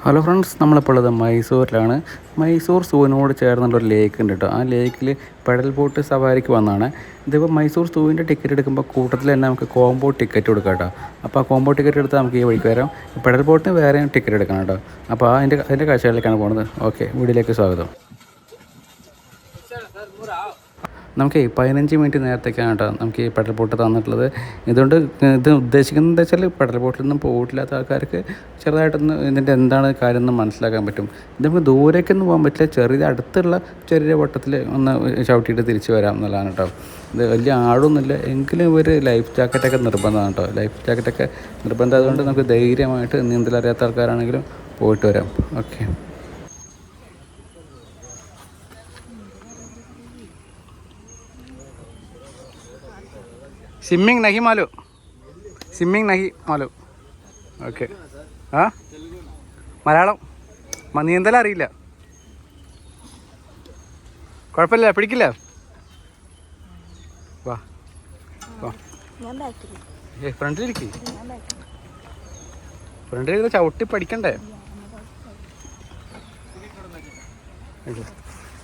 Hello friends, നമ്മളിപ്പോൾ ഉള്ളത് മൈസൂരിലാണ്. മൈസൂർ സൂവിനോട് ചേർന്നുള്ളൊരു ലേക്ക് ഉണ്ട് കേട്ടോ. ആ ലേക്കിൽ പെഡൽ ബോട്ട് സവാരിക്ക് വന്നതാണ്. ഇതിപ്പോൾ മൈസൂർ സൂവിൻ്റെ ടിക്കറ്റ് എടുക്കുമ്പോൾ കൂട്ടത്തിൽ തന്നെ നമുക്ക് കോംബോ ടിക്കറ്റ് കൊടുക്കാം കേട്ടോ. അപ്പോൾ ആ കോംബോ ടിക്കറ്റ് എടുത്താൽ നമുക്ക് ഈ വഴിക്ക് വരാം. പെഡൽ ബോട്ടിന് വേറെയും ടിക്കറ്റ് എടുക്കണം കേട്ടോ. അപ്പോൾ അതിൻ്റെ കാഴ്ചകളിലേക്കാണ് പോകുന്നത്. ഓക്കെ, വീഡിയോയിലേക്ക് സ്വാഗതം. നമുക്ക് 15 മിനിറ്റ് നേരത്തേക്കാണ് കേട്ടോ നമുക്ക് ഈ പെഡൽ ബോട്ട് തന്നിട്ടുള്ളത്. ഇതുകൊണ്ട് ഇത് ഉദ്ദേശിക്കുന്നത് എന്താ വെച്ചാൽ പെഡൽ ബോട്ടിലൊന്നും പോയിട്ടില്ലാത്ത ആൾക്കാർക്ക് ചെറുതായിട്ടൊന്ന് ഇതിൻ്റെ എന്താണ് കാര്യം എന്ന് മനസ്സിലാക്കാൻ പറ്റും. ഇത് നമുക്ക് ദൂരേക്കൊന്നും പോകാൻ പറ്റില്ല, ചെറിയ അടുത്തുള്ള ചെറിയ വട്ടത്തിൽ ഒന്ന് ചവിട്ടിയിട്ട് തിരിച്ച് വരാം എന്നുള്ളതാണ് കേട്ടോ. ഇത് വലിയ ആഴമൊന്നുമില്ല, എങ്കിലും ഇവർ ലൈഫ് ജാക്കറ്റൊക്കെ നിർബന്ധമാണ് കേട്ടോ. ലൈഫ് ജാക്കറ്റൊക്കെ നിർബന്ധം ആയതുകൊണ്ട് നമുക്ക് ധൈര്യമായിട്ട് നീന്തലറിയാത്ത ആൾക്കാരാണെങ്കിലും പോയിട്ട് വരാം. ഓക്കെ, स्विमिंग नहीं मालूम, स्विमिंग नहीं मालूम. ഓക്കെ, ആ മലയാളം നീന്തൽ അറിയില്ല, കുഴപ്പമില്ല, പിടിക്കില്ല. വാ വാ, ഫ്രണ്ടിലിരിക്കും, ഫ്രണ്ടിലിരുന്ന് ചവിട്ടി പഠിക്കണ്ടേ.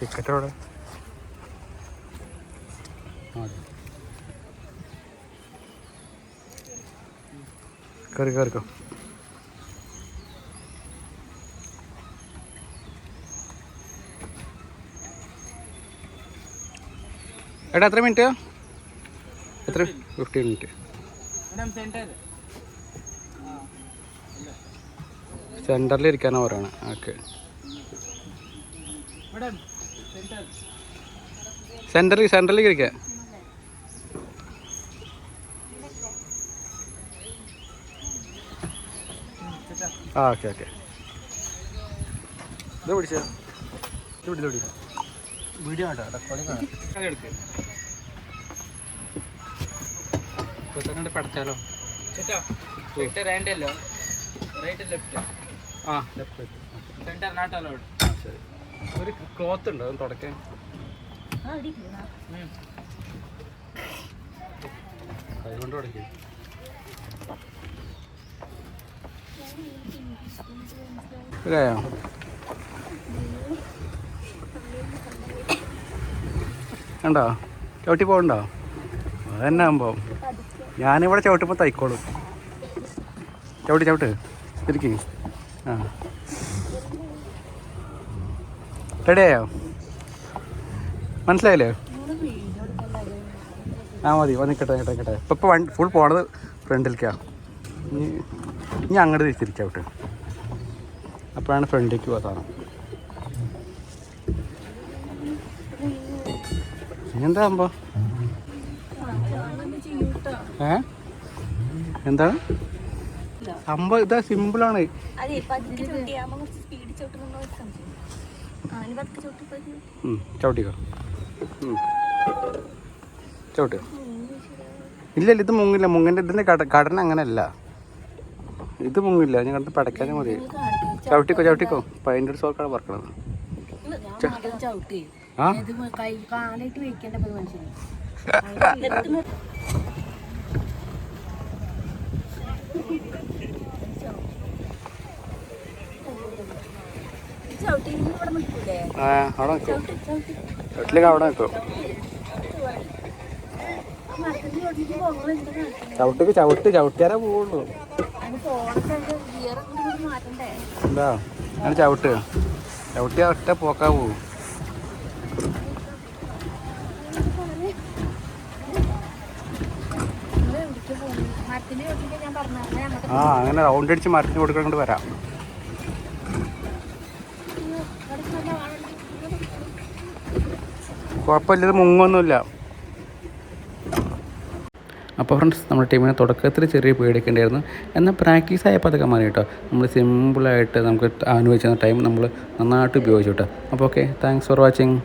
ടിക്കറ്റോടെ കയറി കയറിക്കോ. എടാ എത്ര മിനിറ്റ്? എത്ര? 15 മിനിറ്റ്. സെൻറ്ററിൽ ഇരിക്കാനാണ് പറയണേ. ഓക്കെ, സെൻറ്ററിൽ ഇരിക്കാം. ആ ഓക്കെ ഓക്കെ, ഇത് പിടിച്ചോ, ഇത് പിടി വീഡിയോ കേട്ടോ, റെക്കോർഡിംഗ് പഠിച്ചാലോ. ആ ലെഫ്റ്റ്, ആ ശരി. ഒരു ക്ലോത്ത് ഉണ്ടോ അത് തുടക്കാൻ? കൈ കൊണ്ട് തുടക്കും. ശരിയായോ? കണ്ടോ ചവിട്ടി പോകണ്ടോ? അതന്നെ ആകുമ്പോൾ ഞാനിവിടെ ചവിട്ടിപ്പോൾ തൈക്കോളും. ചവിട്ട് തിരിക്കും. ആ റെഡിയായോ? മനസ്സിലായില്ലേ? ആ മതി, നിൽക്കട്ടെ. ഇപ്പോൾ ഫുൾ പോണത് ഫ്രണ്ടിലേക്കാണ്. ഇനി അങ്ങോട്ട് തിരിച്ചവിട്ട്, അപ്പോഴാണ് ഫ്രണ്ടിലേക്ക് പോകാൻ. എന്താ സംഭവം? എന്താണ് സംഭവം? ഇതാ സിമ്പിളാണ്. ചവിട്ടിക്കോ, ചവിട്ടുക. ഇല്ല, ഇത് മുങ്ങില്ല. മുങ്ങിൻ്റെ ഇതിൻ്റെ ഘടന അങ്ങനെയല്ല. ഇത് മുങ്ങില്ല, ഞാൻ കണ്ടിട്ട് പടയ്ക്കാനും മതി. ചവിട്ടിക്കോ. അപ്പോൾ അതിൻ്റെ ഒരു സോക്കാണ് പറക്കണത്. ആ അവിടെ നിൽക്കോ, ചവിട്ടിലേക്ക് അവിടെ നിൽക്കോ. ചവിട്ടിയാലേ പോവുള്ളൂ. എന്താ അങ്ങനെ ചവിട്ടിയാ ഒറ്റ പോക്കാ പോവും. ആ അങ്ങനെ റൗണ്ട് അടിച്ച് മരത്തിന് കൊടുക്കാൻ വരാം. കുഴപ്പമില്ല, ഇത് മുങ്ങൊന്നുമില്ല. അപ്പോൾ ഫ്രണ്ട്സ്, നമ്മുടെ ടീമിനെ തുടക്കത്തിൽ ചെറിയ പേടിയൊക്കെ ഉണ്ടായിരുന്നു. എന്നാൽ പ്രാക്ടീസ് ആയപ്പോൾ അതൊക്കെ മാറി കേട്ടോ. നമ്മൾ സിമ്പിളായിട്ട് നമുക്ക് അനുഭവിച്ച ടൈം നമ്മൾ നന്നായിട്ട് ഉപയോഗിച്ചു കേട്ടോ. അപ്പോൾ ഓക്കെ, താങ്ക്സ് ഫോർ വാച്ചിങ്.